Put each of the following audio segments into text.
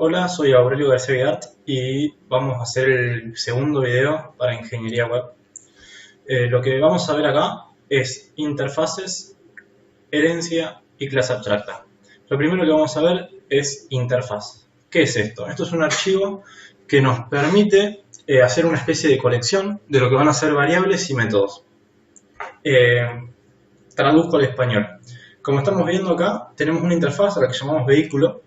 Hola, soy Aurelio García Vidart y vamos a hacer el segundo video para ingeniería web. Lo que vamos a ver acá es interfaces, herencia y clase abstracta. Lo primero que vamos a ver es interfaz. ¿Qué es esto? Esto es un archivo que nos permite hacer una especie de colección de lo que van a ser variables y métodos. Traduzco al español. Como estamos viendo acá, tenemos una interfaz a la que llamamos vehículo,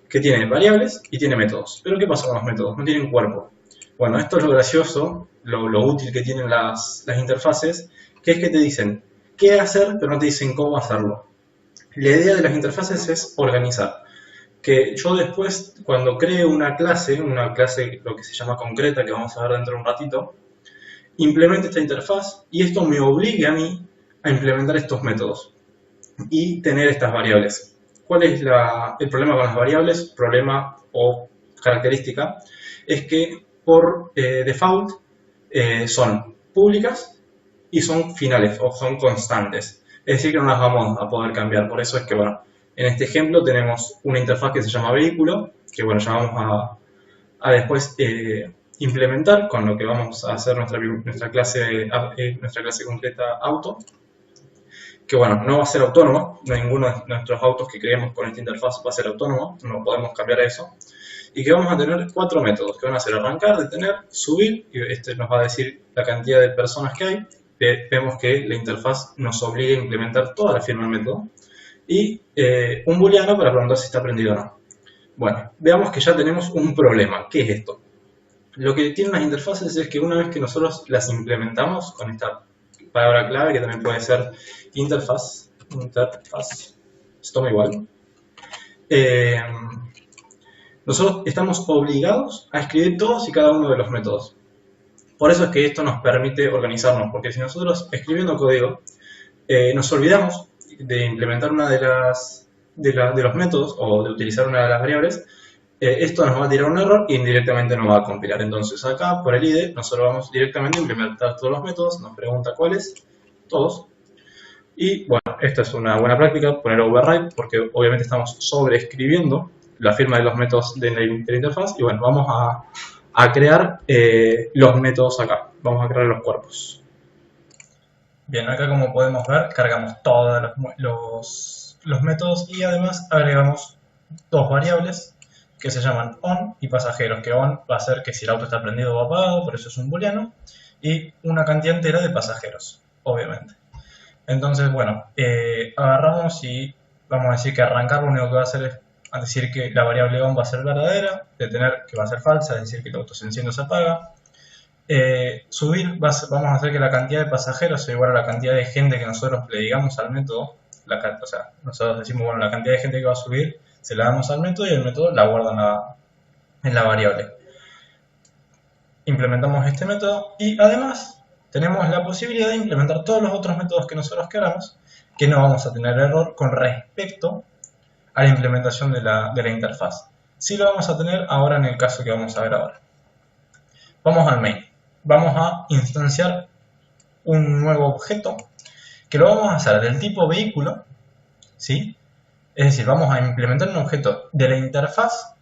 que tiene variables y tiene métodos. Pero ¿qué pasa con los métodos? No tienen cuerpo. Bueno, esto es lo gracioso, lo útil que tienen las interfaces, que es que te dicen qué hacer, pero no te dicen cómo hacerlo. La idea de las interfaces es organizar. Que yo después, cuando cree una clase lo que se llama concreta, que vamos a ver dentro de un ratito, implemente esta interfaz y esto me obligue a mí a implementar estos métodos y tener estas variables. ¿Cuál es el problema con las variables? Problema o característica es que por default son públicas y son finales o son constantes. Es decir, que no las vamos a poder cambiar. Por eso es que, bueno, en este ejemplo tenemos una interfaz que se llama vehículo, que, bueno, ya vamos a después implementar con lo que vamos a hacer nuestra clase concreta auto. Que bueno, no va a ser autónomo, ninguno de nuestros autos que creemos con esta interfaz va a ser autónomo, no podemos cambiar eso. Y que vamos a tener 4 métodos, que van a ser arrancar, detener, subir, y este nos va a decir la cantidad de personas que hay. Vemos que la interfaz nos obliga a implementar toda la firma del método. Y un booleano para preguntar si está prendido o no. Bueno, veamos que ya tenemos un problema. ¿Qué es esto? Lo que tienen las interfaces es que una vez que nosotros las implementamos con esta palabra clave, que también puede ser interfaz, se toma igual. Nosotros estamos obligados a escribir todos y cada uno de los métodos. Por eso es que esto nos permite organizarnos, porque si nosotros escribiendo código nos olvidamos de implementar una de los métodos o de utilizar una de las variables, esto nos va a tirar un error y indirectamente nos va a compilar. Entonces acá, por el IDE, nosotros vamos directamente a implementar todos los métodos, nos pregunta cuáles, todos. Y bueno, esta es una buena práctica, poner override, porque obviamente estamos sobreescribiendo la firma de los métodos de la interfaz. Y bueno, vamos a crear los métodos acá, vamos a crear los cuerpos. Bien, acá como podemos ver, cargamos todos los métodos y además agregamos dos variables que se llaman on y pasajeros, que on va a ser que si el auto está prendido o apagado, por eso es un booleano, y una cantidad entera de pasajeros, obviamente. Entonces, bueno, agarramos y vamos a decir que arrancar lo único que va a hacer es decir que la variable on va a ser verdadera, detener que va a ser falsa, es decir que el auto se enciende o se apaga. Subir, vamos a hacer que la cantidad de pasajeros sea igual a la cantidad de gente que nosotros le digamos al método. O sea, nosotros decimos, bueno, la cantidad de gente que va a subir se la damos al método y el método la guarda en la variable. Implementamos este método y además tenemos la posibilidad de implementar todos los otros métodos que nosotros queramos, que no vamos a tener error con respecto a la implementación de la interfaz. Sí lo vamos a tener ahora en el caso que vamos a ver ahora. Vamos al main. Vamos a instanciar un nuevo objeto que lo vamos a hacer del tipo vehículo, ¿sí? Es decir, vamos a implementar un objeto de la interfaz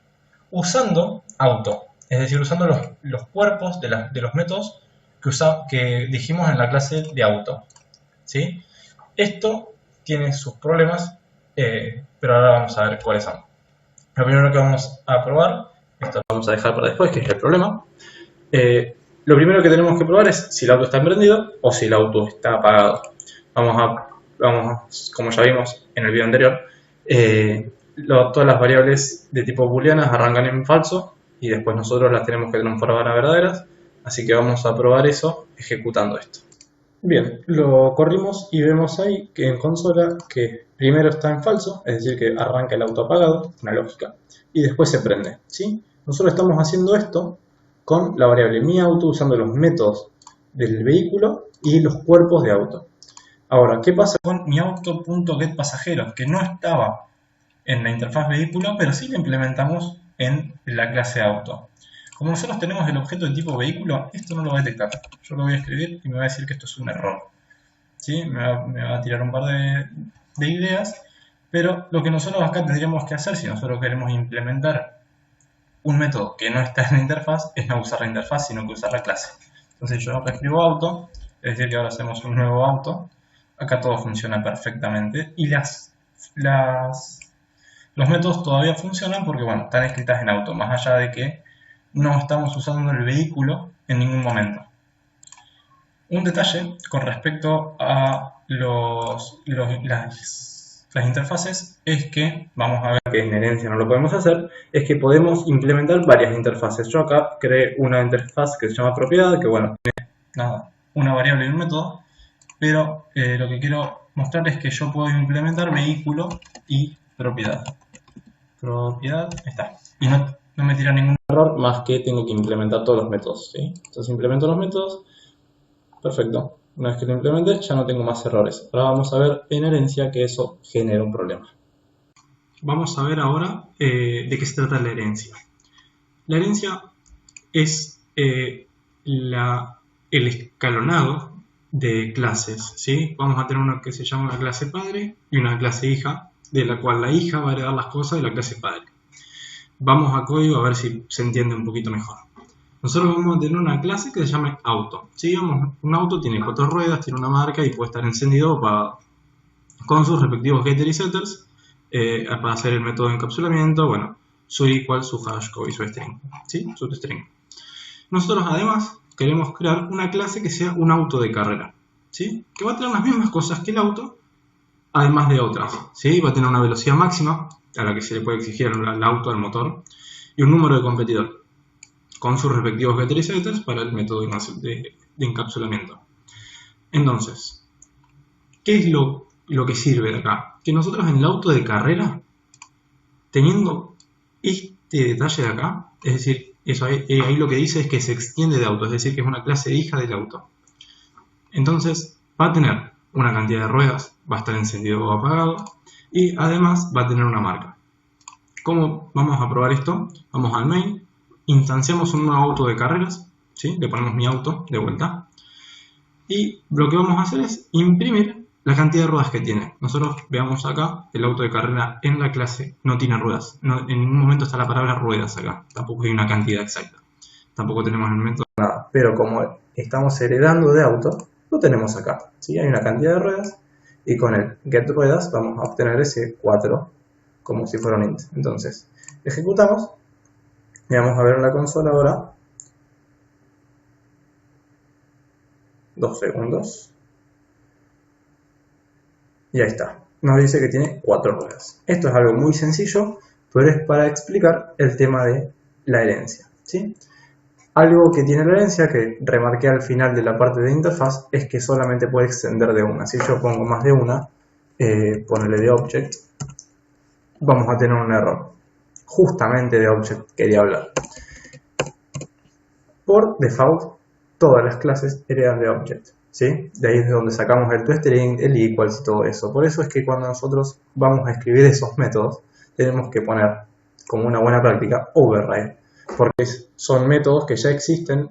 usando auto, es decir, usando los cuerpos de los métodos que dijimos en la clase de auto, ¿sí? Esto tiene sus problemas, pero ahora vamos a ver cuáles son. Lo primero que vamos a probar, esto lo vamos a dejar para después, que es el problema. Lo primero que tenemos que probar es si el auto está prendido o si el auto está apagado. Como ya vimos en el video anterior, todas las variables de tipo booleanas arrancan en falso y después nosotros las tenemos que transformar a verdaderas, así que vamos a probar eso ejecutando esto. Bien, lo corrimos y vemos ahí que en consola que primero está en falso, es decir que arranca el auto apagado, una lógica, y después se prende, ¿sí? Nosotros estamos haciendo esto con la variable miAuto usando los métodos del vehículo y los cuerpos de auto. Ahora, ¿qué pasa con miAuto.getPasajeros? Que no estaba en la interfaz vehículo, pero sí lo implementamos en la clase auto. Como nosotros tenemos el objeto de tipo vehículo, esto no lo va a detectar. Yo lo voy a escribir y me va a decir que esto es un error. ¿Sí? Me va a tirar un par de ideas, pero lo que nosotros acá tendríamos que hacer, si nosotros queremos implementar un método que no está en la interfaz es no usar la interfaz, sino que usar la clase. Entonces yo acá escribo auto, es decir que ahora hacemos un nuevo auto. Acá todo funciona perfectamente y los métodos todavía funcionan porque, bueno, están escritas en auto, más allá de que no estamos usando el vehículo en ningún momento. Un detalle con respecto a las interfaces es que, vamos a ver que en herencia no lo podemos hacer, es que podemos implementar varias interfaces. Yo acá creé una interfaz que se llama propiedad, que bueno, tiene nada, una variable y un método, pero lo que quiero mostrar es que yo puedo implementar vehículo y propiedad. Propiedad, está. Y no me tira ningún error, más que tengo que implementar todos los métodos, ¿sí? Entonces implemento los métodos, perfecto. Una vez que lo implementé ya no tengo más errores. Ahora vamos a ver en herencia que eso genera un problema. Vamos a ver ahora de qué se trata la herencia. La herencia es el escalonado de clases, ¿sí? Vamos a tener una que se llama una clase padre y una clase hija, de la cual la hija va a heredar las cosas de la clase padre. Vamos a código a ver si se entiende un poquito mejor. Nosotros vamos a tener una clase que se llama auto. ¿Sí? Un auto tiene 4 ruedas, tiene una marca y puede estar encendido o apagado, con sus respectivos getters y setters para hacer el método de encapsulamiento, bueno, su equal, su hash y su string, ¿sí? Su string. Nosotros además queremos crear una clase que sea un auto de carrera, ¿sí? Que va a tener las mismas cosas que el auto, además de otras, ¿sí? Va a tener una velocidad máxima a la que se le puede exigir al auto, al motor, y un número de competidor, con sus respectivos getters y setters para el método de encapsulamiento. Entonces, ¿qué es lo que sirve de acá? Que nosotros en el auto de carrera, teniendo este detalle de acá, es decir, eso ahí lo que dice es que se extiende de auto, es decir, que es una clase hija del auto. Entonces, va a tener una cantidad de ruedas, va a estar encendido o apagado, y además va a tener una marca. ¿Cómo vamos a probar esto? Vamos al main, instanciamos un nuevo auto de carreras, ¿sí? Le ponemos mi auto de vuelta, y lo que vamos a hacer es imprimir la cantidad de ruedas que tiene. Nosotros veamos acá, el auto de carrera en la clase no tiene ruedas. No, en ningún momento está la palabra ruedas acá. Tampoco hay una cantidad exacta. Tampoco tenemos el método nada. Pero como estamos heredando de auto, lo tenemos acá. ¿Sí? Hay una cantidad de ruedas y con el get ruedas vamos a obtener ese 4 como si fuera un int. Entonces, ejecutamos y vamos a ver en la consola ahora. 2 segundos. Y ahí está. Nos dice que tiene 4 ruedas. Esto es algo muy sencillo, pero es para explicar el tema de la herencia, ¿sí? Algo que tiene la herencia, que remarqué al final de la parte de interfaz, es que solamente puede extender de una. Si yo pongo más de una, ponerle de object, vamos a tener un error. Justamente de object quería hablar. Por default, todas las clases heredan de object, ¿sí? De ahí es de donde sacamos el toString, el equals y todo eso. Por eso es que cuando nosotros vamos a escribir esos métodos, tenemos que poner, como una buena práctica, override. Porque son métodos que ya existen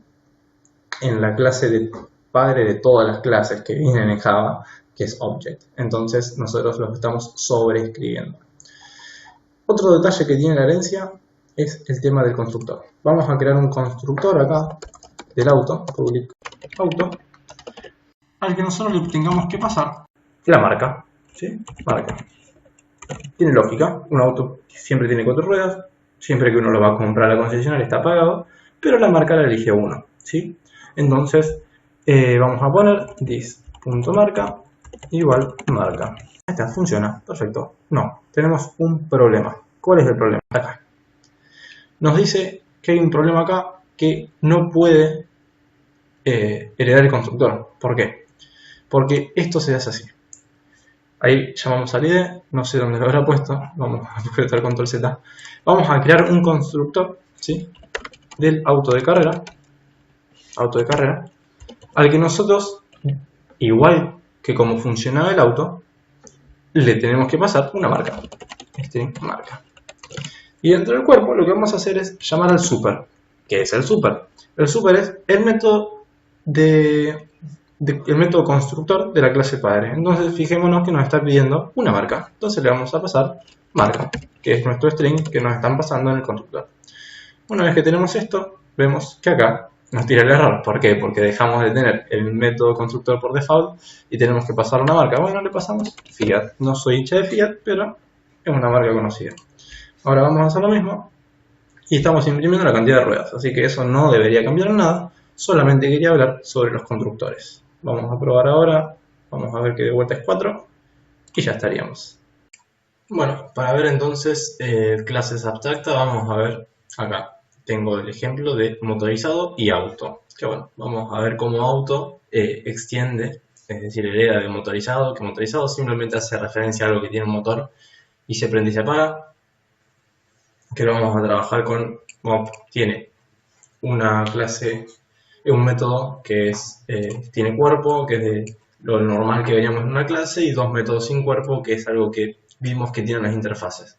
en la clase de padre de todas las clases que vienen en Java, que es object. Entonces nosotros los estamos sobreescribiendo. Otro detalle que tiene la herencia es el tema del constructor. Vamos a crear un constructor acá del auto, public auto, al que nosotros le tengamos que pasar la marca, ¿sí? Marca. Tiene lógica, un auto siempre tiene 4 ruedas, siempre que uno lo va a comprar a la concesionaria está pagado, pero la marca la elige uno, ¿sí? Entonces, vamos a poner this.marca igual marca. Ahí está, funciona, perfecto. No, tenemos un problema. ¿Cuál es el problema? Acá. Nos dice que hay un problema acá que no puede heredar el constructor. ¿Por qué? Porque esto se hace así. Ahí llamamos al ID, no sé dónde lo habrá puesto, vamos a apretar Control Z. Vamos a crear un constructor, ¿sí? Del auto de carrera, al que nosotros, igual que como funcionaba el auto, le tenemos que pasar una marca, string marca. Y dentro del cuerpo lo que vamos a hacer es llamar al super. ¿Qué es el super? El super es el método el método constructor de la clase padre. Entonces fijémonos que nos está pidiendo una marca. Entonces le vamos a pasar marca, que es nuestro string que nos están pasando en el constructor. Una vez que tenemos esto, vemos que acá nos tira el error. ¿Por qué? Porque dejamos de tener el método constructor por default y tenemos que pasar una marca. Bueno, le pasamos Fiat. No soy hincha de Fiat, pero es una marca conocida. Ahora vamos a hacer lo mismo y estamos imprimiendo la cantidad de ruedas. Así que eso no debería cambiar nada. Solamente quería hablar sobre los constructores. Vamos a probar ahora. Vamos a ver que de vuelta es 4 y ya estaríamos. Bueno, para ver entonces clases abstractas, vamos a ver acá. Tengo el ejemplo de motorizado y auto. Que bueno, vamos a ver cómo auto extiende, es decir, hereda de motorizado, que motorizado simplemente hace referencia a algo que tiene un motor y se prende y se apaga. Que lo vamos a trabajar con mop. Tiene una clase, un método que es, tiene cuerpo, que es de lo normal que veríamos en una clase, y dos métodos sin cuerpo, que es algo que vimos que tienen las interfaces.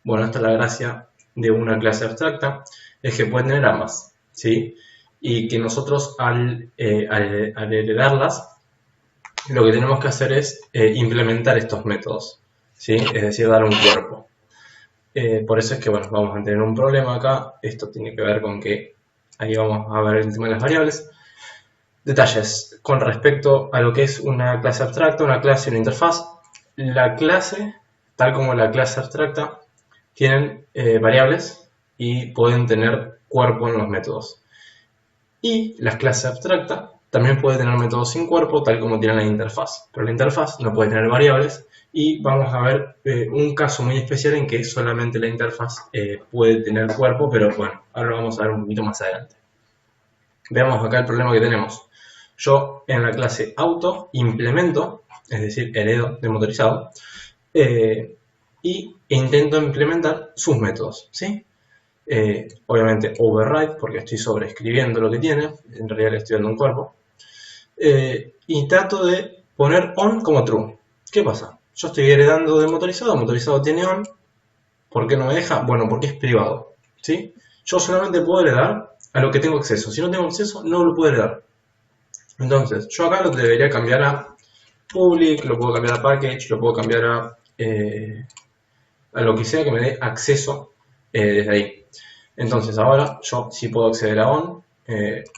Bueno, esta es la gracia de una clase abstracta, es que puede tener ambas, ¿sí? Y que nosotros al heredarlas, lo que tenemos que hacer es implementar estos métodos, ¿sí? Es decir, dar un cuerpo. Por eso es que, bueno, vamos a tener un problema acá. Esto tiene que ver con que, ahí vamos a ver el tema de las variables. Detalles con respecto a lo que es una clase abstracta, una clase y una interfaz. La clase, tal como la clase abstracta, tienen variables y pueden tener cuerpo en los métodos. Y las clases abstractas también pueden tener métodos sin cuerpo, tal como tienen la interfaz. Pero la interfaz no puede tener variables y vamos a ver un caso muy especial en que solamente la interfaz puede tener cuerpo, pero bueno, ahora lo vamos a ver un poquito más adelante. Veamos acá el problema que tenemos. Yo en la clase auto implemento, es decir, heredo de motorizado, y intento implementar sus métodos, ¿sí? Obviamente override, porque estoy sobreescribiendo lo que tiene, en realidad le estoy dando un cuerpo, y trato de poner on como true. ¿Qué pasa? Yo estoy heredando de motorizado, motorizado tiene on, ¿por qué no me deja? Bueno, porque es privado, ¿sí? Yo solamente puedo heredar a lo que tengo acceso, si no tengo acceso no lo puedo heredar. Entonces, yo acá lo debería cambiar a public, lo puedo cambiar a package, lo puedo cambiar a lo que sea que me dé acceso desde ahí. Entonces ahora yo sí puedo acceder a on,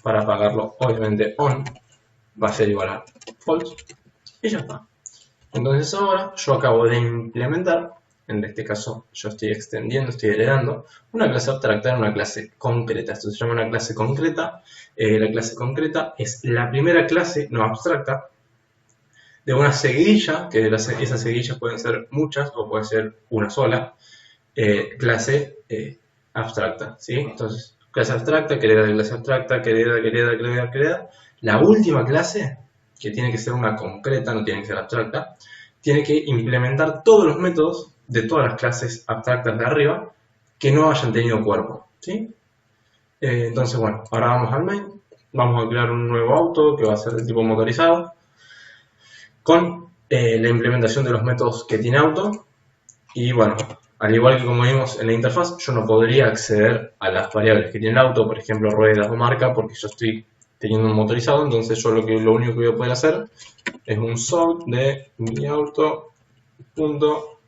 para pagarlo obviamente on va a ser igual a false y ya está. Entonces ahora yo acabo de implementar, en este caso yo estoy extendiendo, estoy heredando una clase abstracta en una clase concreta. Esto se llama una clase concreta. La clase concreta es la primera clase no abstracta de una seguidilla, que esas seguidillas pueden ser muchas o puede ser una sola, clase abstracta, ¿sí? Entonces, clase abstracta, que hereda de clase abstracta, que hereda. La última clase, que tiene que ser una concreta, no tiene que ser abstracta, tiene que implementar todos los métodos de todas las clases abstractas de arriba que no hayan tenido cuerpo, ¿sí? Entonces, bueno, ahora vamos al main, vamos a crear un nuevo auto que va a ser de tipo motorizado, con la implementación de los métodos que tiene auto. Y bueno, al igual que como vimos en la interfaz, yo no podría acceder a las variables que tiene el auto, por ejemplo ruedas o marca, porque yo estoy teniendo un motorizado. Entonces yo lo único que voy a poder hacer es un sort de mi auto punto,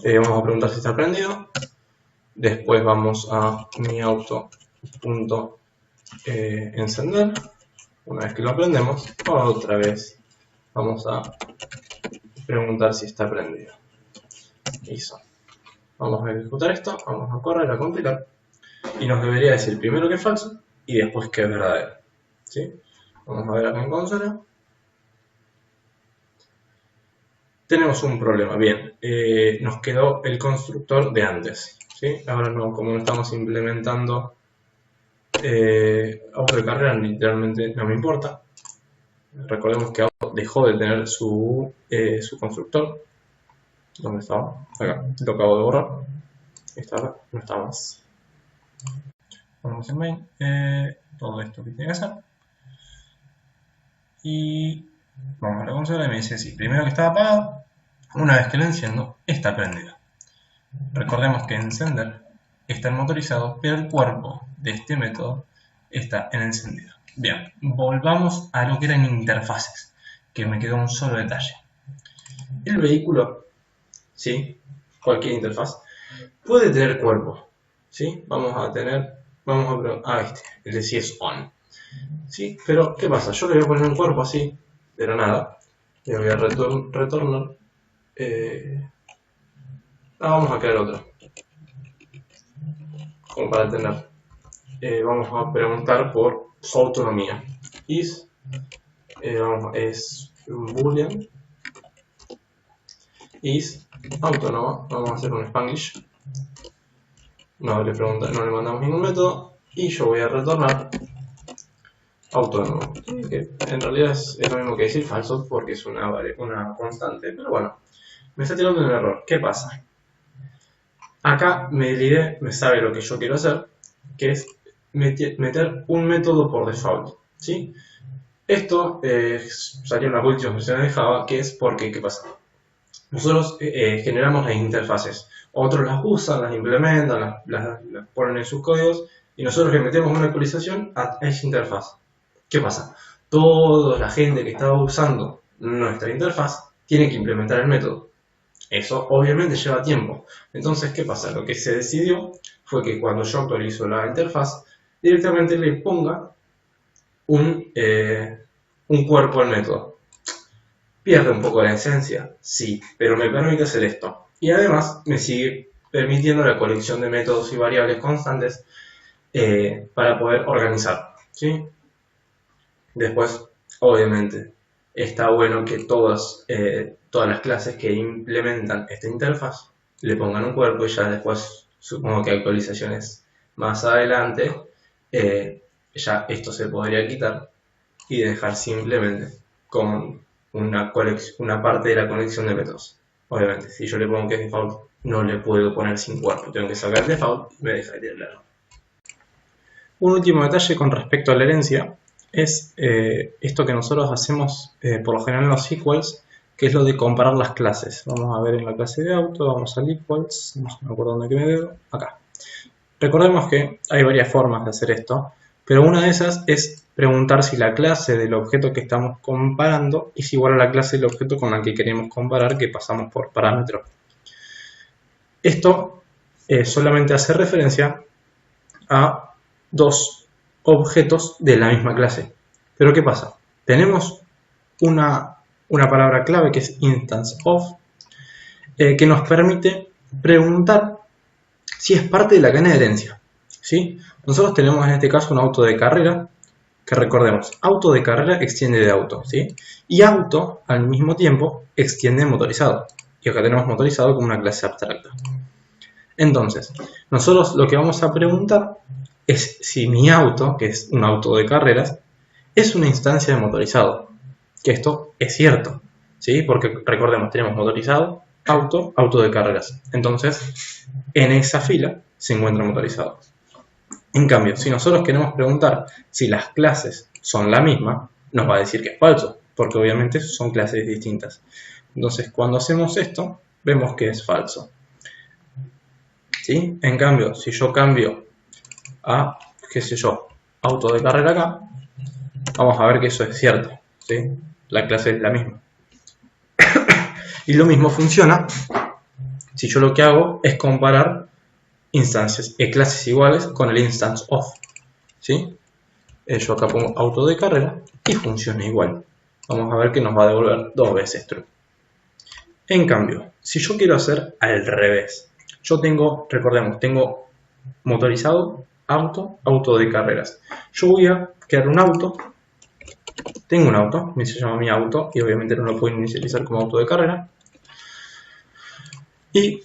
vamos a preguntar si está prendido. Después vamos a mi auto punto encender. Una vez que lo prendemos, otra vez vamos a preguntar si está prendido. Listo. Vamos a ejecutar esto, vamos a correr a compilar y nos debería decir primero que es falso y después que es verdadero, ¿sí? Vamos a ver acá en consola. Tenemos un problema, bien, nos quedó el constructor de antes, ¿sí? Ahora no, como no estamos implementando auto de carrera, literalmente no me importa. Recordemos que auto dejó de tener su constructor. ¿Dónde estaba? Acá, lo acabo de borrar. No está más. Ponemos en main todo esto que tiene que hacer. Y vamos a la consola y me dice sí, primero que estaba apagado, una vez que lo enciendo, está prendido. Recordemos que encender está en motorizado, pero el cuerpo de este método está en encendido. Bien, volvamos a lo que eran interfaces, que me quedó un solo detalle. El vehículo, ¿sí? Cualquier interfaz, puede tener cuerpo, ¿sí? Vamos a tener vamos a preguntar, el de si es on. ¿Sí? Pero, ¿qué pasa? Yo le voy a poner un cuerpo así, de la nada. Le voy a retornar. Vamos a crear otro. Como para tener. Vamos a preguntar por su autonomía. Es boolean. Is autónoma. Vamos a hacer un Spanglish. No le mandamos ningún método. Y yo voy a retornar autónomo. Que en realidad es lo mismo que decir falso porque es una constante. Pero bueno, me está tirando un error. ¿Qué pasa? Acá me sabe lo que yo quiero hacer, que es meter un método por default, ¿sí? Esto salió en las últimas versiones de Java, que es porque, ¿qué pasa? Nosotros generamos las interfaces, otros las usan, las implementan, las ponen en sus códigos, y nosotros le metemos una actualización a esa interfaz. ¿Qué pasa? Toda la gente que estaba usando nuestra interfaz tiene que implementar el método. Eso obviamente lleva tiempo. Entonces, ¿qué pasa? Lo que se decidió fue que cuando yo actualizo la interfaz, directamente le ponga un cuerpo al método. ¿Pierde un poco la esencia? Sí, pero me permite hacer esto. Y además me sigue permitiendo la colección de métodos y variables constantes para poder organizar, ¿sí? Después, obviamente, está bueno que todas las clases que implementan esta interfaz le pongan un cuerpo y ya después, supongo que actualizaciones más adelante, ya esto se podría quitar y dejar simplemente con una parte de la conexión de métodos. Obviamente, si yo le pongo que es default, no le puedo poner sin cuerpo, tengo que sacar el default y me deja de tirar el error. Un último detalle con respecto a la herencia es esto que nosotros hacemos por lo general en los equals, que es lo de comparar las clases. Vamos a ver en la clase de auto, vamos al equals, no me acuerdo dónde que me veo, acá. Recordemos que hay varias formas de hacer esto, pero una de esas es preguntar si la clase del objeto que estamos comparando es igual a la clase del objeto con la que queremos comparar, que pasamos por parámetro. Esto solamente hace referencia a dos objetos de la misma clase. Pero ¿qué pasa? Tenemos una palabra clave que es instance of, que nos permite preguntar si es parte de la cadena de herencia, ¿sí? Nosotros tenemos en este caso un auto de carrera, que recordemos, auto de carrera extiende de auto, ¿sí? Y auto al mismo tiempo extiende motorizado. Y acá tenemos motorizado como una clase abstracta. Entonces, nosotros lo que vamos a preguntar es si mi auto, que es un auto de carreras, es una instancia de motorizado. Que esto es cierto, ¿sí? Porque recordemos, tenemos motorizado, auto de carreras. Entonces, en esa fila se encuentra motorizado. En cambio, si nosotros queremos preguntar si las clases son la misma, nos va a decir que es falso, porque obviamente son clases distintas. Entonces, cuando hacemos esto, vemos que es falso, ¿sí? En cambio, si yo cambio a, qué sé yo, auto de carrera acá, vamos a ver que eso es cierto, ¿sí? La clase es la misma. Y lo mismo funciona si yo lo que hago es comparar instancias, clases iguales con el instance of, ¿sí? Yo acá pongo auto de carrera y funciona igual. Vamos a ver que nos va a devolver 2 veces true. En cambio, si yo quiero hacer al revés, yo tengo, recordemos, tengo motorizado, auto de carreras. Yo voy a crear un auto. Tengo un auto, se llama mi auto y obviamente no lo puedo inicializar como auto de carrera. Y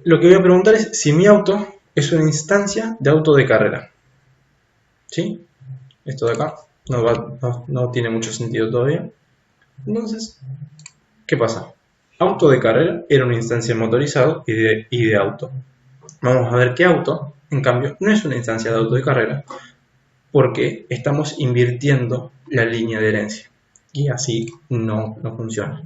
lo que voy a preguntar es si mi auto es una instancia de auto de carrera. ¿Sí? Esto de acá no tiene mucho sentido todavía. Entonces, ¿qué pasa? Auto de carrera era una instancia de motorizado y de auto. Vamos a ver qué auto, en cambio, no es una instancia de auto de carrera porque estamos invirtiendo la línea de herencia y así no funciona.